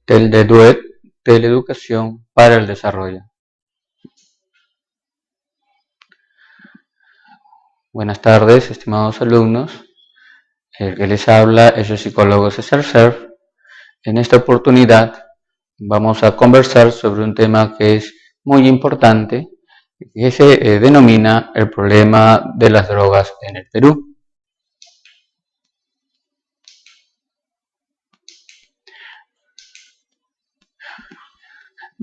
Teleeducación para el desarrollo. Buenas tardes, estimados alumnos. El que les habla es el psicólogo César Cerf. En esta oportunidad vamos a conversar sobre un tema que es muy importante, que se denomina el problema de las drogas en el Perú.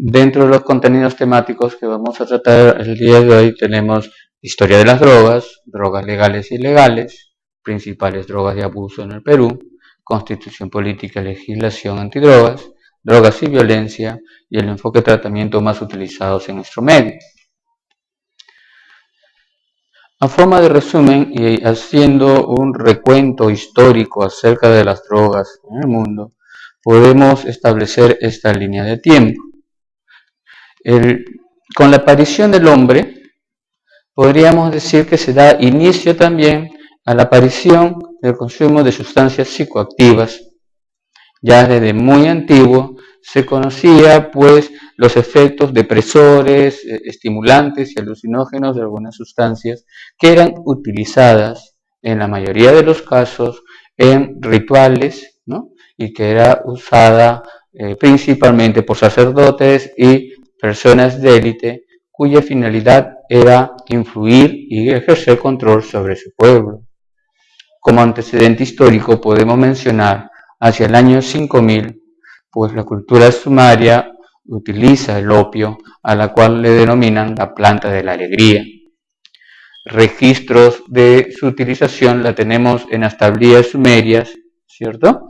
Dentro de los contenidos temáticos que vamos a tratar el día de hoy tenemos historia de las drogas, drogas legales y ilegales, principales drogas de abuso en el Perú, constitución política y legislación antidrogas, drogas y violencia y el enfoque de tratamiento más utilizados en nuestro medio. A forma de resumen y haciendo un recuento histórico acerca de las drogas en el mundo, podemos establecer esta línea de tiempo. Con la aparición del hombre, podríamos decir que se da inicio también a la aparición del consumo de sustancias psicoactivas. Ya desde muy antiguo se conocía pues los efectos depresores, estimulantes y alucinógenos de algunas sustancias que eran utilizadas en la mayoría de los casos en rituales, ¿no? Y que era usada principalmente por sacerdotes y personas de élite cuya finalidad era influir y ejercer control sobre su pueblo. Como antecedente histórico podemos mencionar hacia el año 5000, pues la cultura sumeria utiliza el opio, a la cual le denominan la planta de la alegría. Registros de su utilización la tenemos en las tablillas sumerias, ¿cierto?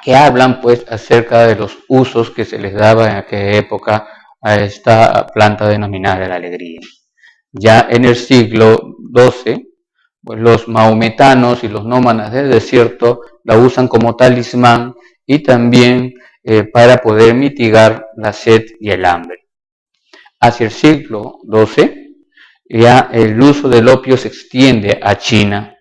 Que hablan pues acerca de los usos que se les daba en aquella época a esta planta denominada la alegría. Ya en el siglo XII, pues los maometanos y los nómadas del desierto la usan como talismán y también para poder mitigar la sed y el hambre. Hacia el siglo XII, ya el uso del opio se extiende a China.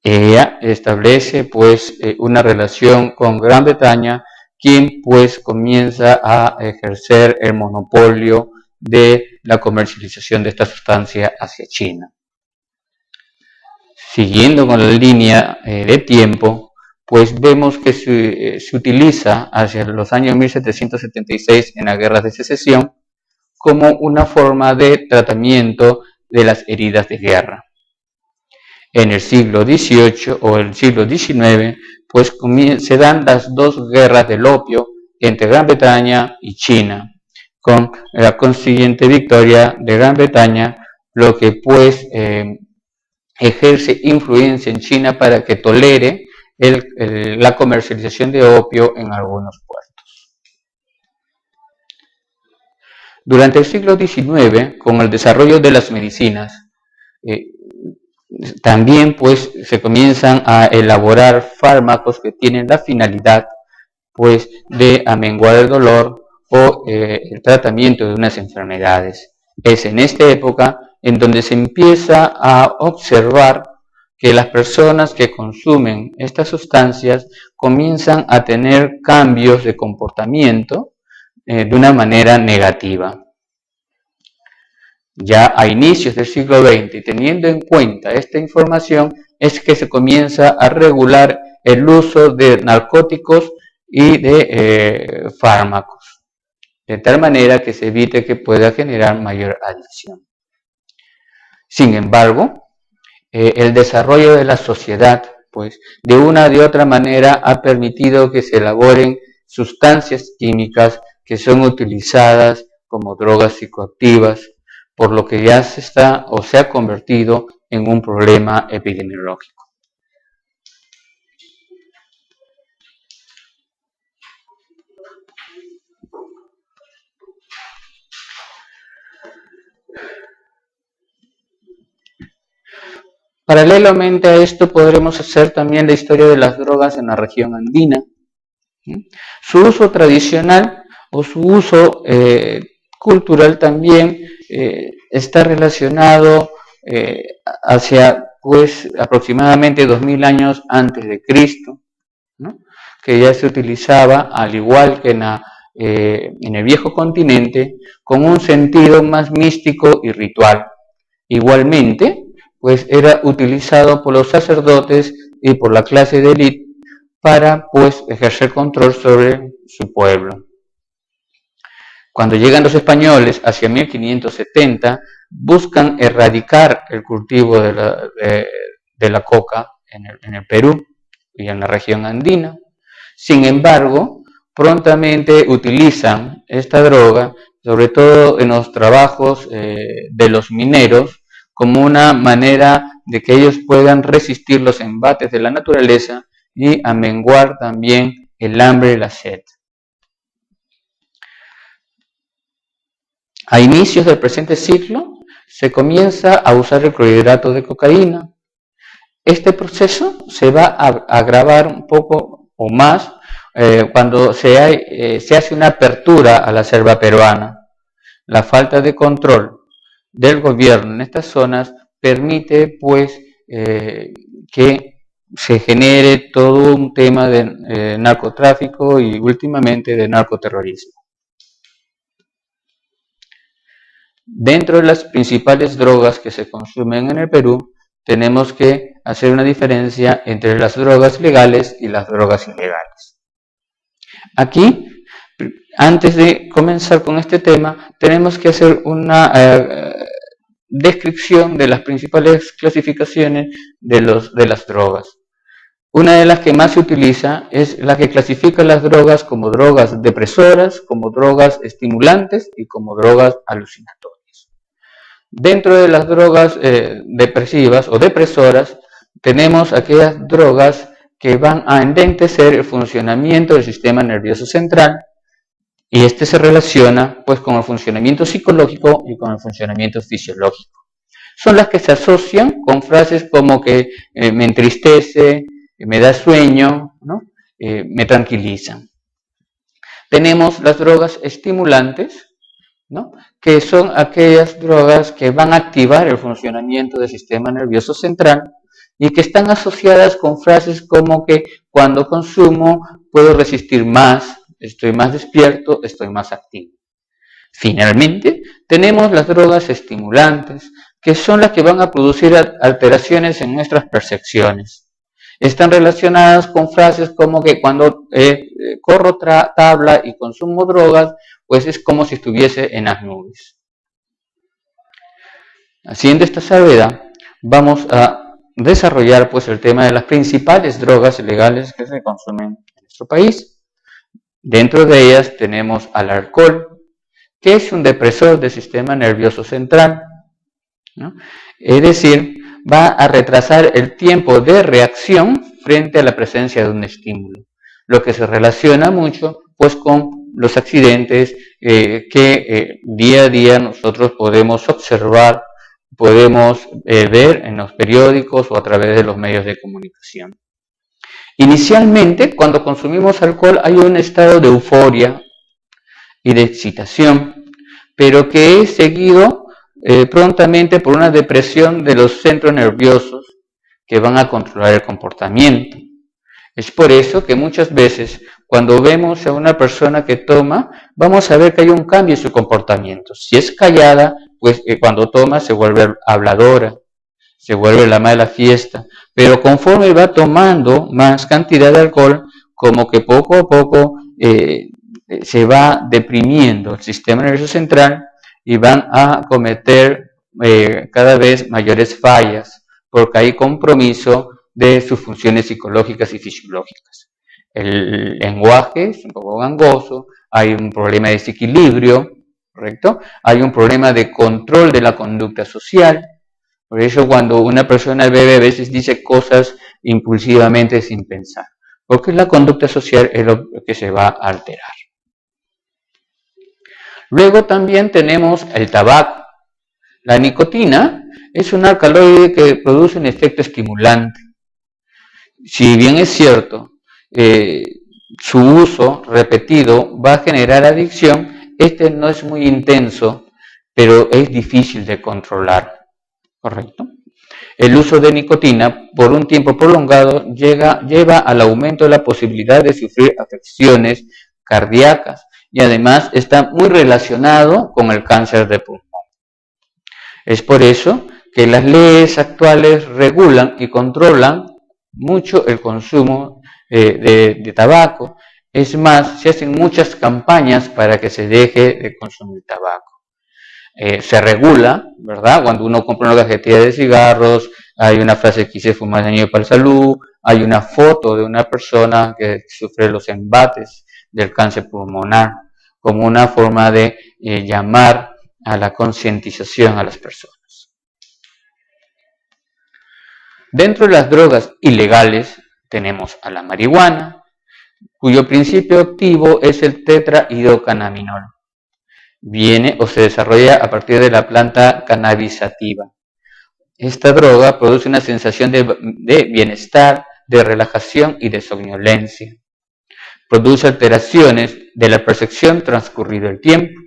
Ella establece pues una relación con Gran Bretaña, quien pues comienza a ejercer el monopolio de la comercialización de esta sustancia hacia China. Siguiendo con la línea de tiempo, pues vemos que se utiliza hacia los años 1776 en las guerras de secesión como una forma de tratamiento de las heridas de guerra. En el siglo XVIII o el siglo XIX, pues se dan las dos guerras del opio entre Gran Bretaña y China, con la consiguiente victoria de Gran Bretaña, lo que pues ejerce influencia en China para que tolere la comercialización de opio en algunos puertos. Durante el siglo XIX, con el desarrollo de las medicinas, también pues se comienzan a elaborar fármacos que tienen la finalidad pues de amenguar el dolor o el tratamiento de unas enfermedades. Es en esta época en donde se empieza a observar que las personas que consumen estas sustancias comienzan a tener cambios de comportamiento de una manera negativa. Ya a inicios del siglo XX, y teniendo en cuenta esta información, es que se comienza a regular el uso de narcóticos y de fármacos, de tal manera que se evite que pueda generar mayor adicción. Sin embargo, el desarrollo de la sociedad, pues, de una u otra manera ha permitido que se elaboren sustancias químicas que son utilizadas como drogas psicoactivas, por lo que ya se ha convertido en un problema epidemiológico. Paralelamente a esto podremos hacer también la historia de las drogas en la región andina. Su uso tradicional o su uso cultural también está relacionado hacia pues aproximadamente 2000 años antes de Cristo, ¿no? que ya se utilizaba, al igual que en el viejo continente, con un sentido más místico y ritual. Igualmente, pues era utilizado por los sacerdotes y por la clase de élite para pues ejercer control sobre su pueblo. Cuando llegan los españoles hacia 1570, buscan erradicar el cultivo de la coca en el Perú y en la región andina. Sin embargo, prontamente utilizan esta droga, sobre todo en los trabajos de los mineros, como una manera de que ellos puedan resistir los embates de la naturaleza y amenguar también el hambre y la sed. A inicios del presente siglo se comienza a usar el clorhidrato de cocaína. Este proceso se va a agravar un poco o más cuando se hace una apertura a la selva peruana. La falta de control del gobierno en estas zonas permite pues que se genere todo un tema de narcotráfico y últimamente de narcoterrorismo. Dentro de las principales drogas que se consumen en el Perú, tenemos que hacer una diferencia entre las drogas legales y las drogas ilegales. Aquí, antes de comenzar con este tema, tenemos que hacer una descripción de las principales clasificaciones de las drogas. Una de las que más se utiliza es la que clasifica las drogas como drogas depresoras, como drogas estimulantes y como drogas alucinatorias. Dentro de las drogas depresivas o depresoras tenemos aquellas drogas que van a enlentecer el funcionamiento del sistema nervioso central y este se relaciona pues con el funcionamiento psicológico y con el funcionamiento fisiológico. Son las que se asocian con frases como que me entristece, me da sueño, ¿no? Me tranquilizan. Tenemos las drogas estimulantes, ¿no? Que son aquellas drogas que van a activar el funcionamiento del sistema nervioso central y que están asociadas con frases como que cuando consumo puedo resistir más, estoy más despierto, estoy más activo. Finalmente, tenemos las drogas estimulantes, que son las que van a producir alteraciones en nuestras percepciones. Están relacionadas con frases como que cuando corro tabla y consumo drogas, pues es como si estuviese en las nubes. Haciendo esta salvedad, vamos a desarrollar pues el tema de las principales drogas legales que se consumen en nuestro país. Dentro de ellas tenemos al alcohol, que es un depresor del sistema nervioso central, ¿no? Es decir, va a retrasar el tiempo de reacción frente a la presencia de un estímulo, lo que se relaciona mucho pues con los accidentes que día a día nosotros podemos observar, podemos ver en los periódicos o a través de los medios de comunicación. Inicialmente, cuando consumimos alcohol hay un estado de euforia y de excitación, pero que es seguido prontamente por una depresión de los centros nerviosos que van a controlar el comportamiento. Es por eso que muchas veces cuando vemos a una persona que toma, vamos a ver que hay un cambio en su comportamiento. Si es callada, pues cuando toma se vuelve habladora, se vuelve la ama de la fiesta, pero conforme va tomando más cantidad de alcohol, como que poco a poco se va deprimiendo el sistema nervioso central y van a cometer cada vez mayores fallas, porque hay compromiso de sus funciones psicológicas y fisiológicas. El lenguaje es un poco gangoso, hay un problema de desequilibrio, ¿correcto? Hay un problema de control de la conducta social. Por eso cuando una persona bebe a veces dice cosas impulsivamente sin pensar, porque la conducta social es lo que se va a alterar. Luego también tenemos el tabaco. La nicotina es un alcaloide que produce un efecto estimulante. Si bien es cierto, su uso repetido va a generar adicción, este no es muy intenso, pero es difícil de controlar, ¿correcto? El uso de nicotina por un tiempo prolongado lleva al aumento de la posibilidad de sufrir afecciones cardíacas y además está muy relacionado con el cáncer de pulmón. Es por eso que las leyes actuales regulan y controlan mucho el consumo de tabaco. Es más, se hacen muchas campañas para que se deje de consumir tabaco. Se regula, ¿verdad? Cuando uno compra una cajetilla de cigarros, hay una frase que dice fumar es dañino para la salud, hay una foto de una persona que sufre los embates del cáncer pulmonar, como una forma de llamar a la concientización a las personas. Dentro de las drogas ilegales tenemos a la marihuana, cuyo principio activo es el tetrahidrocannabinol. Viene o se desarrolla a partir de la planta cannabis sativa. Esta droga produce una sensación de bienestar, de relajación y de somnolencia. Produce alteraciones de la percepción transcurrido el tiempo.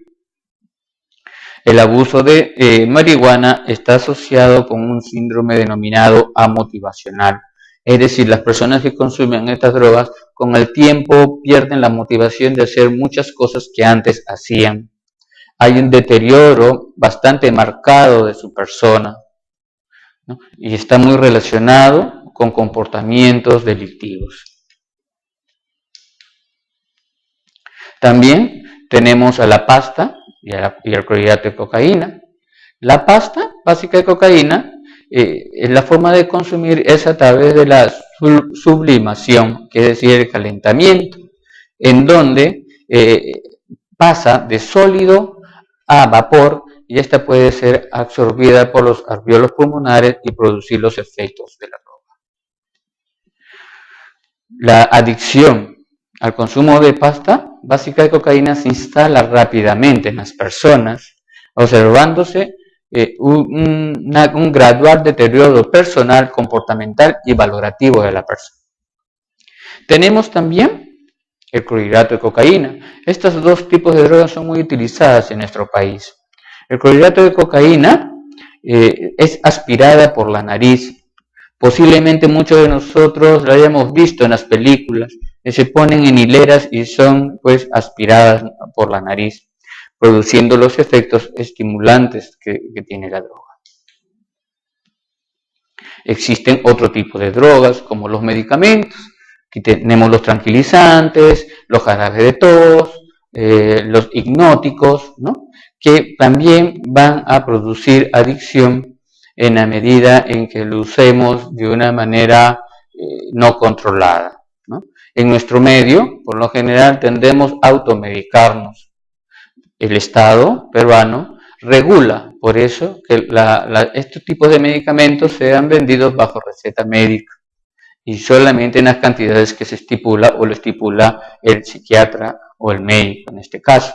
El abuso de marihuana está asociado con un síndrome denominado amotivacional. Es decir, las personas que consumen estas drogas con el tiempo pierden la motivación de hacer muchas cosas que antes hacían. Hay un deterioro bastante marcado de su persona, ¿no? Y está muy relacionado con comportamientos delictivos. También tenemos a la pasta y al clorhidrato de cocaína. La pasta básica de cocaína, la forma de consumir es a través de la sublimación, que es decir, el calentamiento, en donde pasa de sólido a vapor y esta puede ser absorbida por los alvéolos pulmonares y producir los efectos de la droga. La adicción al consumo de pasta básica de cocaína se instala rápidamente en las personas, observándose un gradual deterioro personal, comportamental y valorativo de la persona. Tenemos también el clorhidrato de cocaína. Estos dos tipos de drogas son muy utilizadas en nuestro país. El clorhidrato de cocaína es aspirada por la nariz. Posiblemente muchos de nosotros lo hayamos visto en las películas, que se ponen en hileras y son pues aspiradas por la nariz, produciendo los efectos estimulantes que tiene la droga. Existen otro tipo de drogas como los medicamentos. Aquí tenemos los tranquilizantes, los jarabes de tos, los hipnóticos, ¿no? Que también van a producir adicción en la medida en que lo usemos de una manera no controlada, ¿no? En nuestro medio, por lo general, tendemos a automedicarnos. El Estado peruano regula por eso que estos tipos de medicamentos sean vendidos bajo receta médica y solamente en las cantidades que se estipula o lo estipula el psiquiatra o el médico en este caso.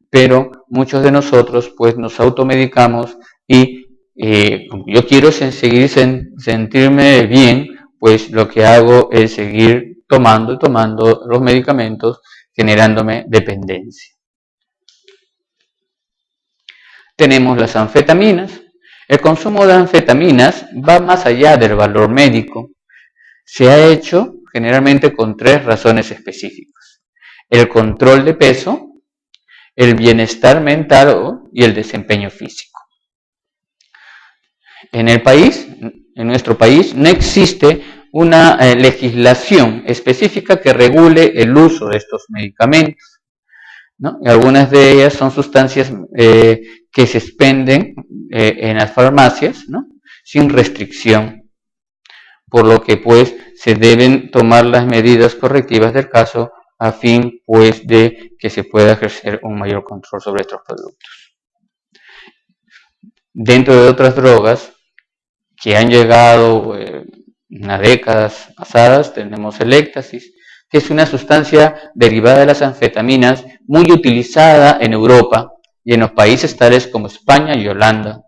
Pero muchos de nosotros pues nos automedicamos y como yo quiero seguir sentirme bien, pues lo que hago es seguir tomando los medicamentos, generándome dependencia. Tenemos las anfetaminas. El consumo de anfetaminas va más allá del valor médico. Se ha hecho generalmente con 3 razones específicas: el control de peso, el bienestar mental y el desempeño físico. En nuestro país, no existe una legislación específica que regule el uso de estos medicamentos, ¿no? Y algunas de ellas son sustancias que se expenden en las farmacias, ¿no? Sin restricción, por lo que pues se deben tomar las medidas correctivas del caso a fin pues de que se pueda ejercer un mayor control sobre estos productos. Dentro de otras drogas que han llegado en las décadas pasadas, tenemos el éxtasis, que es una sustancia derivada de las anfetaminas muy utilizada en Europa y en los países tales como España y Holanda,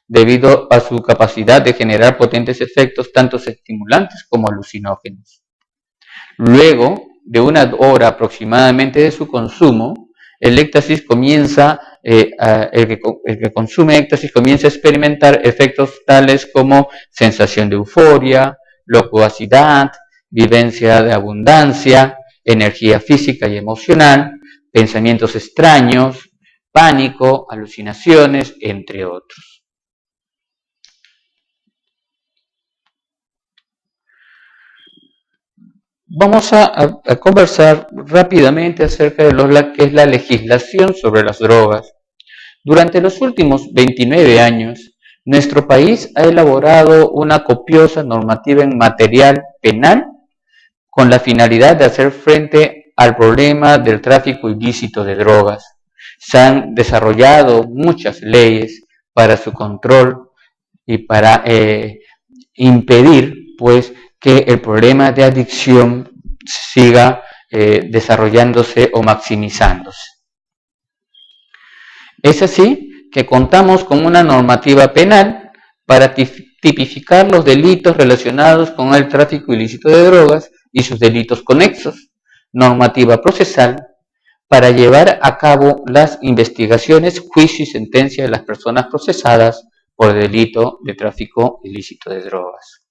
debido a su capacidad de generar potentes efectos tanto estimulantes como alucinógenos. Luego de 1 hora aproximadamente de su consumo, el éxtasis comienza, el que consume éxtasis comienza a experimentar efectos tales como sensación de euforia, locuacidad, vivencia de abundancia, energía física y emocional, pensamientos extraños, pánico, alucinaciones, entre otros. Vamos a conversar rápidamente acerca de lo que es la legislación sobre las drogas. Durante los últimos 29 años, nuestro país ha elaborado una copiosa normativa en material penal con la finalidad de hacer frente al problema del tráfico ilícito de drogas. Se han desarrollado muchas leyes para su control y para impedir, pues, que el problema de adicción siga desarrollándose o maximizándose. Es así que contamos con una normativa penal para tipificar los delitos relacionados con el tráfico ilícito de drogas y sus delitos conexos, normativa procesal para llevar a cabo las investigaciones, juicio y sentencia de las personas procesadas por delito de tráfico ilícito de drogas.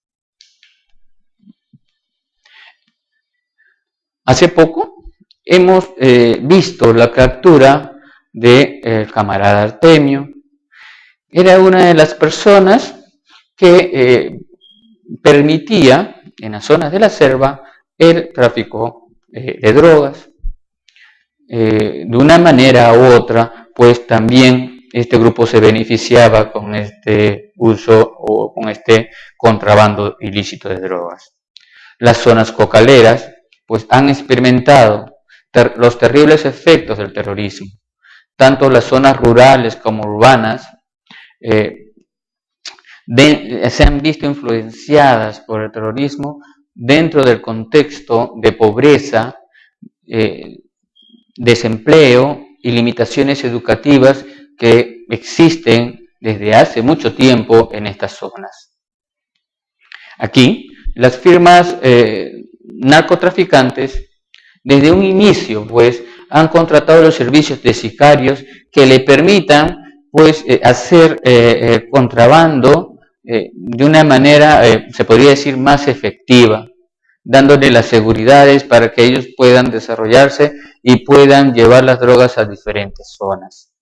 Hace poco hemos visto la captura del camarada Artemio. Era una de las personas que permitía en las zonas de la selva el tráfico de drogas. De una manera u otra, pues también este grupo se beneficiaba con este uso o con este contrabando ilícito de drogas. Las zonas cocaleras pues han experimentado los terribles efectos del terrorismo. Tanto las zonas rurales como urbanas se han visto influenciadas por el terrorismo dentro del contexto de pobreza, desempleo y limitaciones educativas que existen desde hace mucho tiempo en estas zonas. Aquí, las firmas narcotraficantes, desde un inicio, pues, han contratado los servicios de sicarios que le permitan, pues, hacer contrabando de una manera, se podría decir, más efectiva, dándole las seguridades para que ellos puedan desarrollarse y puedan llevar las drogas a diferentes zonas.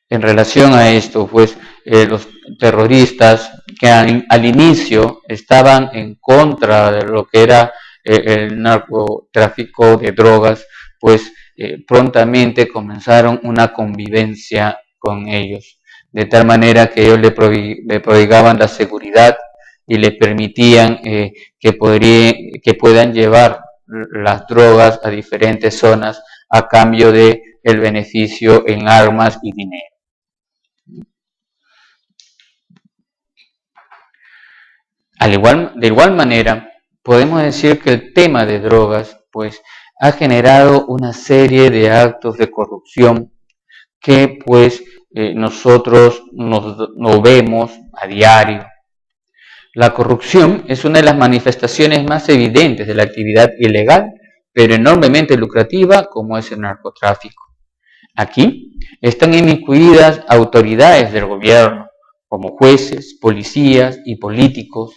En relación a esto, pues, los terroristas que al inicio estaban en contra de lo que era el narcotráfico de drogas, pues prontamente comenzaron una convivencia con ellos, de tal manera que ellos le prodigaban la seguridad y le permitían que puedan llevar las drogas a diferentes zonas a cambio de el beneficio en armas y dinero. De igual manera, podemos decir que el tema de drogas, pues, ha generado una serie de actos de corrupción que, pues, nosotros nos vemos a diario. La corrupción es una de las manifestaciones más evidentes de la actividad ilegal, pero enormemente lucrativa, como es el narcotráfico. Aquí están inmiscuidas autoridades del gobierno, como jueces, policías y políticos,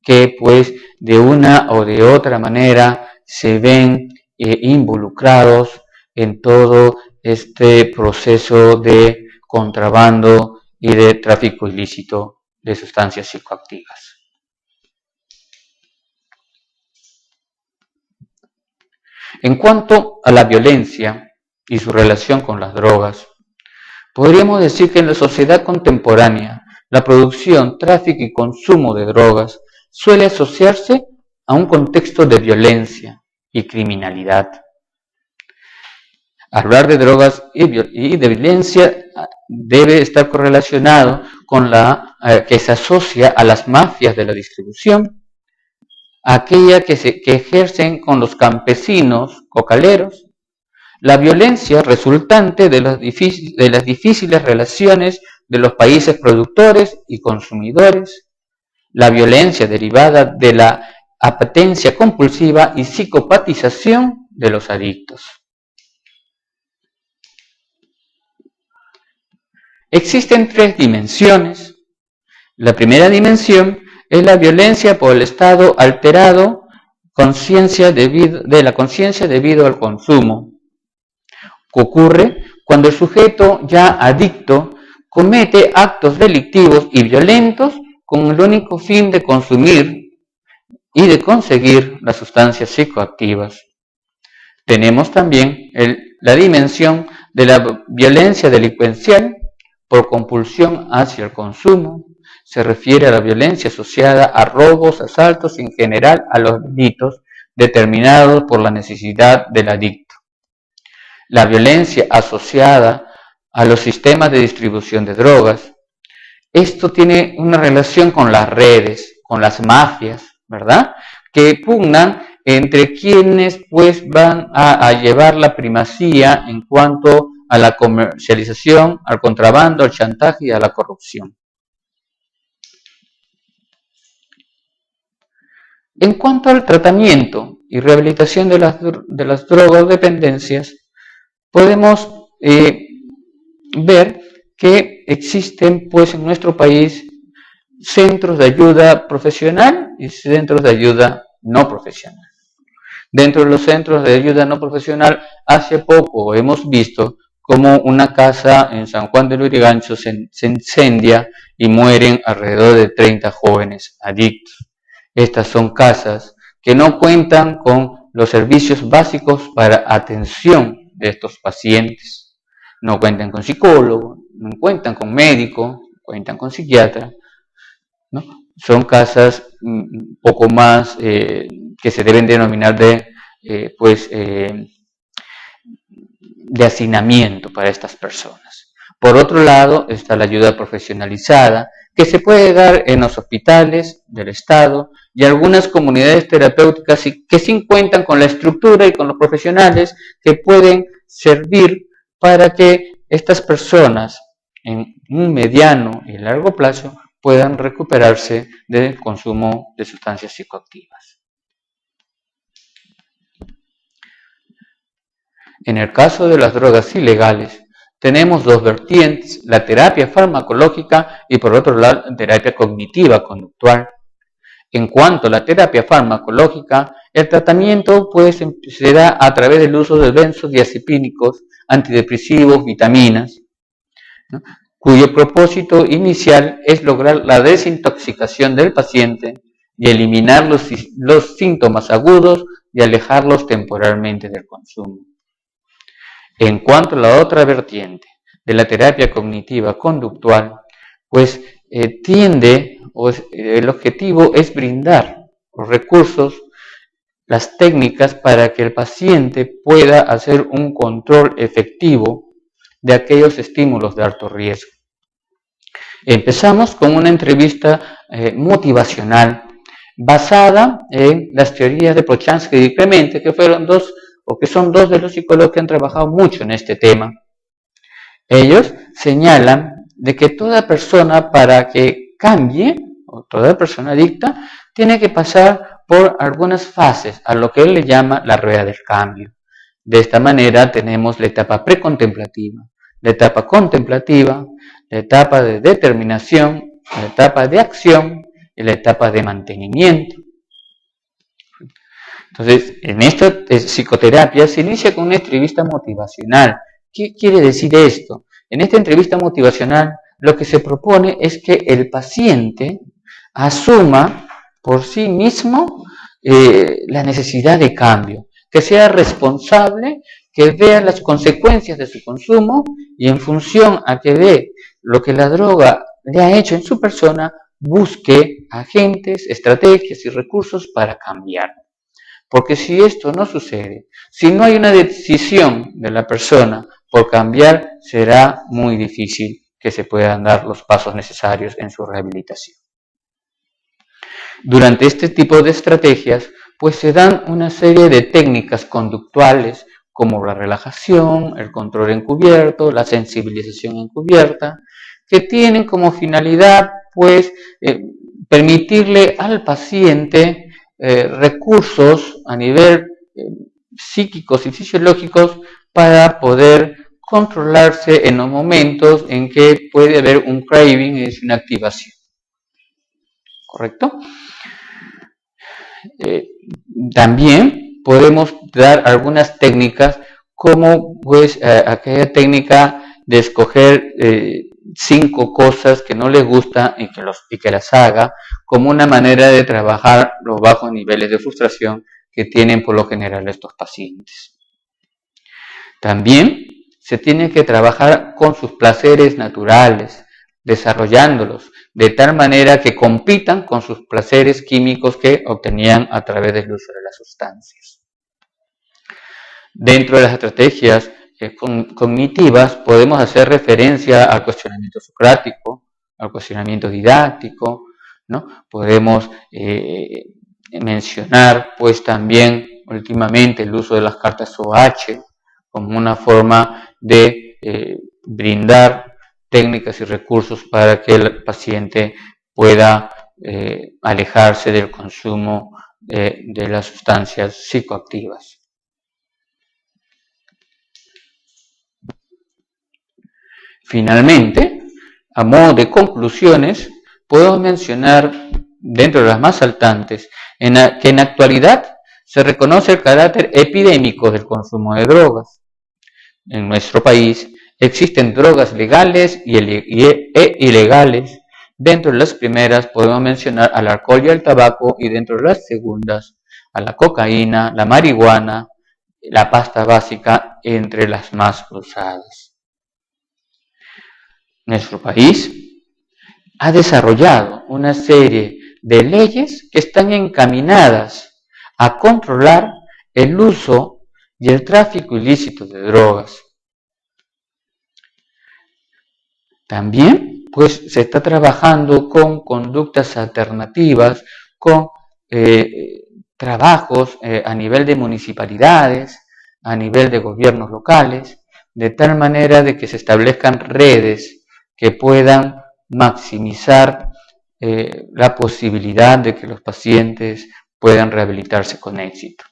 que pues de una o de otra manera se ven involucrados en todo este proceso de contrabando y de tráfico ilícito de sustancias psicoactivas. En cuanto a la violencia y su relación con las drogas, podríamos decir que en la sociedad contemporánea, la producción, tráfico y consumo de drogas suele asociarse a un contexto de violencia y criminalidad. Hablar de drogas y de violencia debe estar correlacionado con que se asocia a las mafias de la distribución, aquella que ejercen con los campesinos cocaleros, la violencia resultante de las difíciles relaciones de los países productores y consumidores, la violencia derivada de la apetencia compulsiva y psicopatización de los adictos. Existen tres dimensiones. La primera dimensión es la violencia por el estado alterado de la conciencia debido al consumo, que ocurre cuando el sujeto ya adicto comete actos delictivos y violentos con el único fin de consumir y de conseguir las sustancias psicoactivas. Tenemos también la dimensión de la violencia delincuencial por compulsión hacia el consumo. Se refiere a la violencia asociada a robos, asaltos y en general a los delitos determinados por la necesidad del adicto. La violencia asociada a los sistemas de distribución de drogas. Esto tiene una relación con las redes, con las mafias, ¿verdad? Que pugnan entre quienes pues van a llevar la primacía en cuanto a la comercialización, al contrabando, al chantaje y a la corrupción. En cuanto al tratamiento y rehabilitación de las drogodependencias, podemos ver que existen pues en nuestro país centros de ayuda profesional y centros de ayuda no profesional. Dentro de los centros de ayuda no profesional, hace poco hemos visto cómo una casa en San Juan de Lurigancho se incendia y mueren alrededor de 30 jóvenes adictos. Estas son casas que no cuentan con los servicios básicos para atención de estos pacientes. No cuentan con psicólogo, no cuentan con médico, no cuentan con psiquiatra, ¿no? Son casas un poco más que se deben denominar de hacinamiento para estas personas. Por otro lado está la ayuda profesionalizada que se puede dar en los hospitales del Estado y algunas comunidades terapéuticas que sí cuentan con la estructura y con los profesionales que pueden servir para que estas personas en un mediano y largo plazo puedan recuperarse del consumo de sustancias psicoactivas. En el caso de las drogas ilegales, tenemos dos vertientes, la terapia farmacológica y por otro lado la terapia cognitiva conductual. En cuanto a la terapia farmacológica, el tratamiento se da a través del uso de benzodiazepínicos, antidepresivos, vitaminas, ¿no?, cuyo propósito inicial es lograr la desintoxicación del paciente y eliminar los síntomas agudos y alejarlos temporalmente del consumo. En cuanto a la otra vertiente de la terapia cognitiva conductual, pues el objetivo es brindar los recursos, las técnicas para que el paciente pueda hacer un control efectivo de aquellos estímulos de alto riesgo. Empezamos con una entrevista motivacional basada en las teorías de Prochansky y Clemente, que son dos de los psicólogos que han trabajado mucho en este tema. Ellos señalan de que toda persona para que cambie, o toda persona adicta, tiene que pasar por algunas fases, a lo que él le llama la rueda del cambio. De esta manera tenemos la etapa precontemplativa, la etapa contemplativa, la etapa de determinación, la etapa de acción y la etapa de mantenimiento. Entonces, en esta psicoterapia se inicia con una entrevista motivacional. ¿Qué quiere decir esto? En esta entrevista motivacional lo que se propone es que el paciente asuma por sí mismo la necesidad de cambio, que sea responsable, que vea las consecuencias de su consumo y en función a que ve lo que la droga le ha hecho en su persona, busque agentes, estrategias y recursos para cambiar. Porque si esto no sucede, si no hay una decisión de la persona por cambiar, será muy difícil que se puedan dar los pasos necesarios en su rehabilitación. Durante este tipo de estrategias, pues se dan una serie de técnicas conductuales como la relajación, el control encubierto, la sensibilización encubierta, que tienen como finalidad pues permitirle al paciente recursos a nivel psíquicos y fisiológicos para poder controlarse en los momentos en que puede haber un craving, es una activación. ¿Correcto? También podemos dar algunas técnicas, como pues aquella técnica de escoger 5 cosas que no les gustan y que las haga, como una manera de trabajar los bajos niveles de frustración que tienen por lo general estos pacientes. También se tiene que trabajar con sus placeres naturales, desarrollándolos de tal manera que compitan con sus placeres químicos que obtenían a través del uso de las sustancias. Dentro de las estrategias cognitivas podemos hacer referencia al cuestionamiento socrático, al cuestionamiento didáctico, ¿no? Podemos mencionar pues también últimamente el uso de las cartas OH como una forma de brindar técnicas y recursos para que el paciente pueda alejarse del consumo de las sustancias psicoactivas. Finalmente, a modo de conclusiones, podemos mencionar, dentro de las más saltantes, que en la actualidad se reconoce el carácter epidémico del consumo de drogas. En nuestro país existen drogas legales e ilegales. Dentro de las primeras podemos mencionar al alcohol y al tabaco, y dentro de las segundas a la cocaína, la marihuana, la pasta básica, entre las más usadas. Nuestro país ha desarrollado una serie de leyes que están encaminadas a controlar el uso y el tráfico ilícito de drogas. También pues se está trabajando con conductas alternativas, con trabajos a nivel de municipalidades, a nivel de gobiernos locales, de tal manera de que se establezcan redes que puedan maximizar la posibilidad de que los pacientes puedan rehabilitarse con éxito.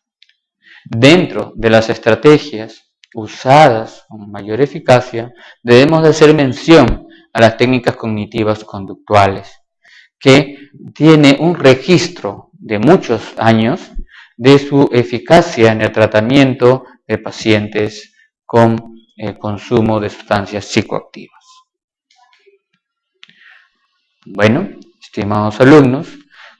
Dentro de las estrategias usadas con mayor eficacia, debemos de hacer mención a las técnicas cognitivas conductuales, que tiene un registro de muchos años de su eficacia en el tratamiento de pacientes con el consumo de sustancias psicoactivas. Bueno, estimados alumnos,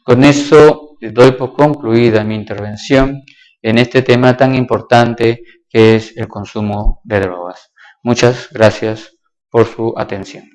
con eso doy por concluida mi intervención en este tema tan importante que es el consumo de drogas. Muchas gracias por su atención.